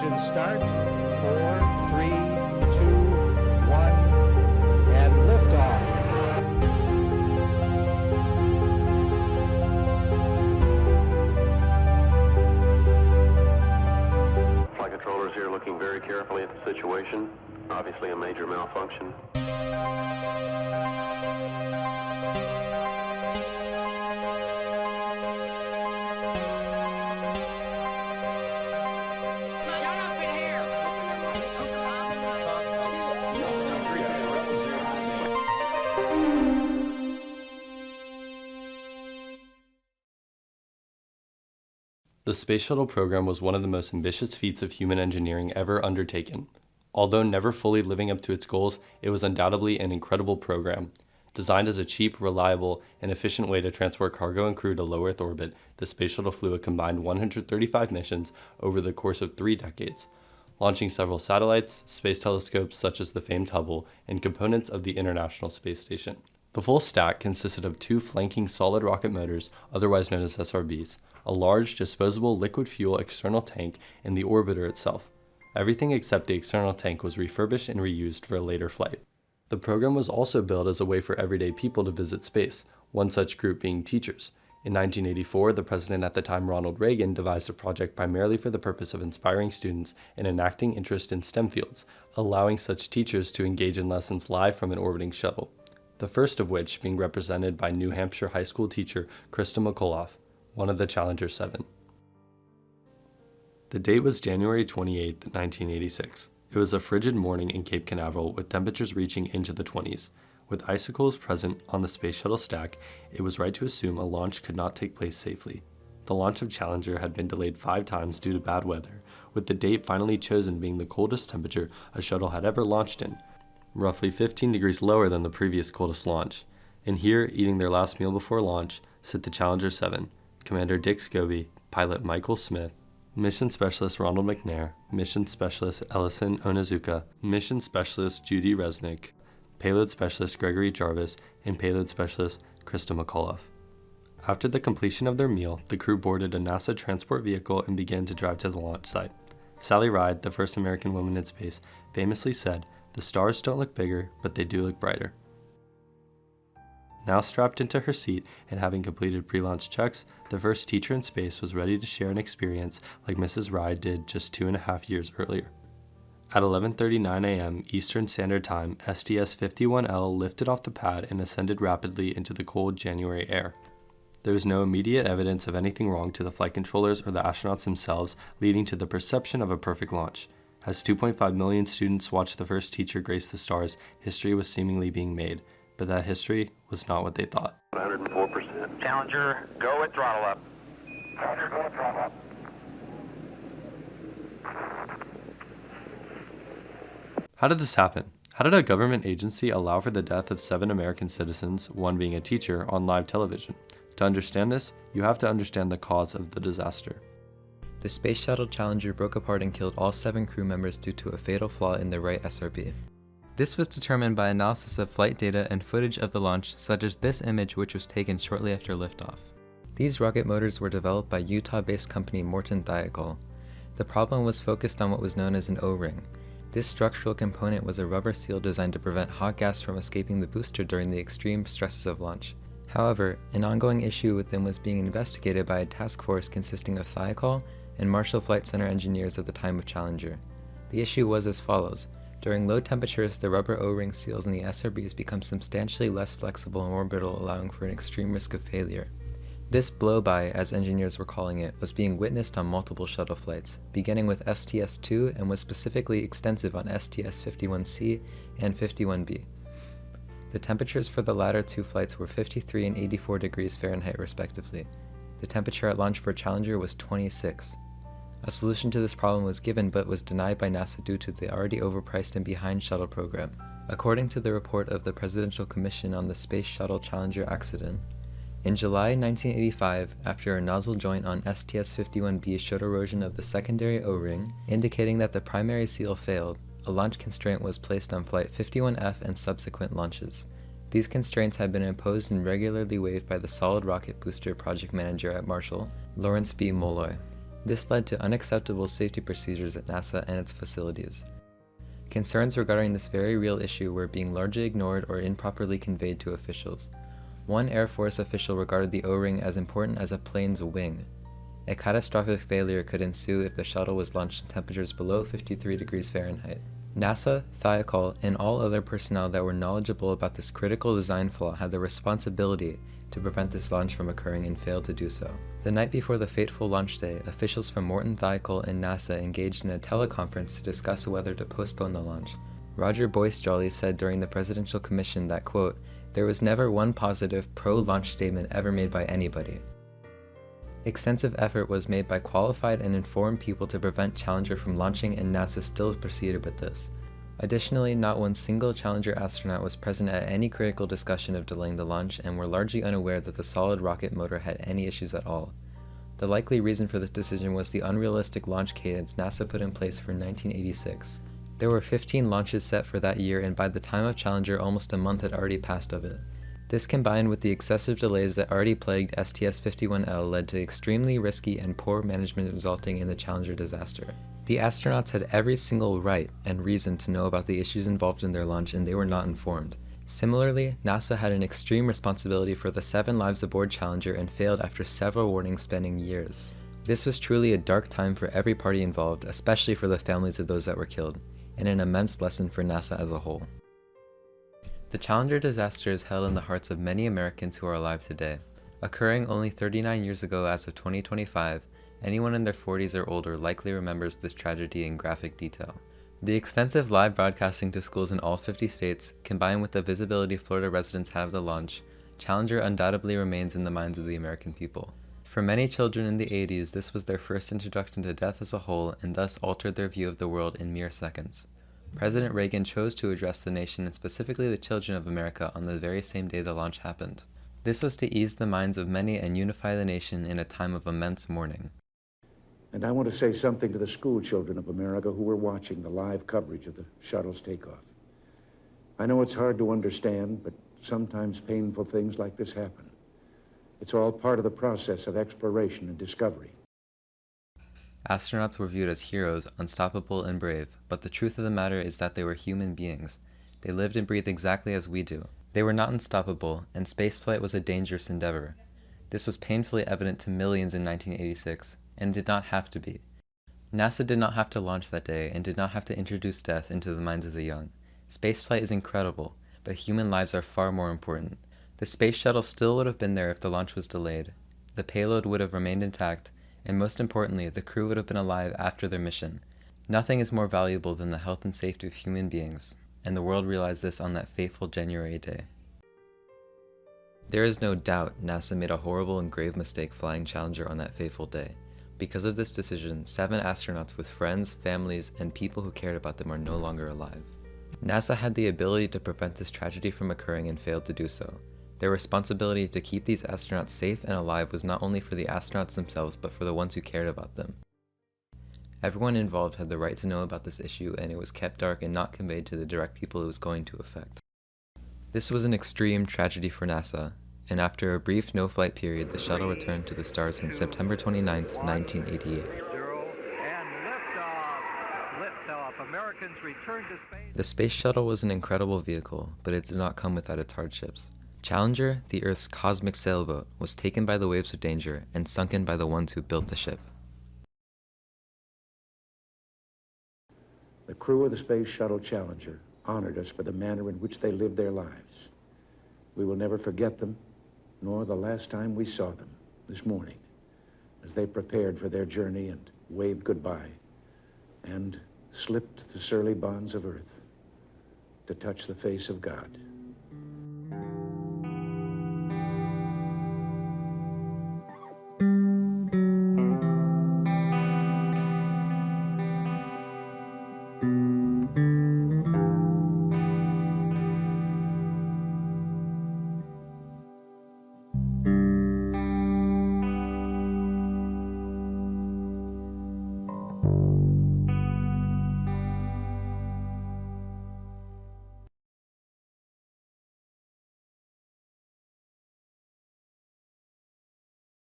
Engine start. 4, 3, 2, 1, and liftoff. Flight controllers here looking very carefully at the situation. Obviously a major malfunction. The Space Shuttle program was one of the most ambitious feats of human engineering ever undertaken. Although never fully living up to its goals, it was undoubtedly an incredible program. Designed as a cheap, reliable, and efficient way to transport cargo and crew to low Earth orbit, the Space Shuttle flew a combined 135 missions over the course of 3 decades, launching several satellites, space telescopes such as the famed Hubble, and components of the International Space Station. The full stack consisted of 2 flanking solid rocket motors, otherwise known as SRBs, a large disposable liquid fuel external tank, and the orbiter itself. Everything except the external tank was refurbished and reused for a later flight. The program was also built as a way for everyday people to visit space, one such group being teachers. In 1984, the president at the time, Ronald Reagan, devised a project primarily for the purpose of inspiring students and enacting interest in STEM fields, allowing such teachers to engage in lessons live from an orbiting shuttle. The first of which being represented by New Hampshire high school teacher Krista McCullough, one of the Challenger 7. The date was January 28, 1986. It was a frigid morning in Cape Canaveral with temperatures reaching into the 20s. With icicles present on the Space Shuttle stack, it was right to assume a launch could not take place safely. The launch of Challenger had been delayed 5 times due to bad weather, with the date finally chosen being the coldest temperature a shuttle had ever launched in, roughly 15 degrees lower than the previous coldest launch. And here, eating their last meal before launch, sit the Challenger 7, Commander Dick Scobie, Pilot Michael Smith, Mission Specialist Ronald McNair, Mission Specialist Ellison Onizuka, Mission Specialist Judy Resnick, Payload Specialist Gregory Jarvis, and Payload Specialist Krista McCullough. After the completion of their meal, the crew boarded a NASA transport vehicle and began to drive to the launch site. Sally Ride, the first American woman in space, famously said, "The stars don't look bigger, but they do look brighter." Now strapped into her seat and having completed pre-launch checks, the first teacher in space was ready to share an experience like Mrs. Ride did just 2.5 years earlier. At 11:39 a.m. Eastern Standard Time, STS-51L lifted off the pad and ascended rapidly into the cold January air. There was no immediate evidence of anything wrong to the flight controllers or the astronauts themselves, leading to the perception of a perfect launch. As 2.5 million students watched the first teacher grace the stars, history was seemingly being made. But that history was not what they thought. 104%. Challenger, go at throttle up. Challenger, go at throttle up. How did this happen? How did a government agency allow for the death of 7 American citizens, one being a teacher, on live television? To understand this, you have to understand the cause of the disaster. The Space Shuttle Challenger broke apart and killed all 7 crew members due to a fatal flaw in the right SRB. This was determined by analysis of flight data and footage of the launch, such as this image which was taken shortly after liftoff. These rocket motors were developed by Utah-based company Morton Thiokol. The problem was focused on what was known as an O-ring. This structural component was a rubber seal designed to prevent hot gas from escaping the booster during the extreme stresses of launch. However, an ongoing issue with them was being investigated by a task force consisting of Thiokol and Marshall Flight Center engineers at the time of Challenger. The issue was as follows. During low temperatures, the rubber O-ring seals in the SRBs become substantially less flexible and orbital, allowing for an extreme risk of failure. This blow-by, as engineers were calling it, was being witnessed on multiple shuttle flights, beginning with STS-2 and was specifically extensive on STS-51C and 51B. The temperatures for the latter 2 flights were 53 and 84 degrees Fahrenheit respectively. The temperature at launch for Challenger was 26. A solution to this problem was given but was denied by NASA due to the already overpriced and behind shuttle program. According to the report of the Presidential Commission on the Space Shuttle Challenger accident, in July 1985, after a nozzle joint on STS-51B showed erosion of the secondary O-ring, indicating that the primary seal failed, a launch constraint was placed on Flight 51F and subsequent launches. These constraints had been imposed and regularly waived by the Solid Rocket Booster project manager at Marshall, Lawrence B. Molloy. This led to unacceptable safety procedures at NASA and its facilities. Concerns regarding this very real issue were being largely ignored or improperly conveyed to officials. One Air Force official regarded the O-ring as important as a plane's wing. A catastrophic failure could ensue if the shuttle was launched in temperatures below 53 degrees Fahrenheit. NASA, Thiokol, and all other personnel that were knowledgeable about this critical design flaw had the responsibility to prevent this launch from occurring and failed to do so. The night before the fateful launch day, officials from Morton Thiokol and NASA engaged in a teleconference to discuss whether to postpone the launch. Roger Boyce-Jolly said during the Presidential Commission that, quote, "There was never one positive pro-launch statement ever made by anybody." Extensive effort was made by qualified and informed people to prevent Challenger from launching, and NASA still proceeded with this. Additionally, not one single Challenger astronaut was present at any critical discussion of delaying the launch and were largely unaware that the solid rocket motor had any issues at all. The likely reason for this decision was the unrealistic launch cadence NASA put in place for 1986. There were 15 launches set for that year, and by the time of Challenger, almost a month had already passed of it. This combined with the excessive delays that already plagued STS-51L led to extremely risky and poor management, resulting in the Challenger disaster. The astronauts had every single right and reason to know about the issues involved in their launch, and they were not informed. Similarly, NASA had an extreme responsibility for the 7 lives aboard Challenger and failed after several warnings spanning years. This was truly a dark time for every party involved, especially for the families of those that were killed, and an immense lesson for NASA as a whole. The Challenger disaster is held in the hearts of many Americans who are alive today. Occurring only 39 years ago as of 2025, anyone in their 40s or older likely remembers this tragedy in graphic detail. The extensive live broadcasting to schools in all 50 states, combined with the visibility Florida residents had of the launch, Challenger undoubtedly remains in the minds of the American people. For many children in the 80s, this was their first introduction to death as a whole, and thus altered their view of the world in mere seconds. President Reagan chose to address the nation, and specifically the children of America, on the very same day the launch happened. This was to ease the minds of many and unify the nation in a time of immense mourning. And I want to say something to the school children of America who were watching the live coverage of the shuttle's takeoff. I know it's hard to understand, but sometimes painful things like this happen. It's all part of the process of exploration and discovery. Astronauts were viewed as heroes, unstoppable and brave, but the truth of the matter is that they were human beings. They lived and breathed exactly as we do. They were not unstoppable, and spaceflight was a dangerous endeavor. This was painfully evident to millions in 1986, and did not have to be. NASA did not have to launch that day, and did not have to introduce death into the minds of the young. Spaceflight is incredible, but human lives are far more important. The space shuttle still would have been there if the launch was delayed. The payload would have remained intact, and most importantly, the crew would have been alive after their mission. Nothing is more valuable than the health and safety of human beings, and the world realized this on that fateful January day. There is no doubt NASA made a horrible and grave mistake flying Challenger on that fateful day. Because of this decision, 7 astronauts with friends, families, and people who cared about them are no longer alive. NASA had the ability to prevent this tragedy from occurring and failed to do so. Their responsibility to keep these astronauts safe and alive was not only for the astronauts themselves, but for the ones who cared about them. Everyone involved had the right to know about this issue, and it was kept dark and not conveyed to the direct people it was going to affect. This was an extreme tragedy for NASA, and after a brief no-flight period, the shuttle returned to the stars on September 29, 1988. Americans return to space. The space shuttle was an incredible vehicle, but it did not come without its hardships. Challenger, the Earth's cosmic sailboat, was taken by the waves of danger and sunken by the ones who built the ship. The crew of the Space Shuttle Challenger honored us for the manner in which they lived their lives. We will never forget them, nor the last time we saw them, this morning, as they prepared for their journey and waved goodbye, and slipped the surly bonds of Earth to touch the face of God.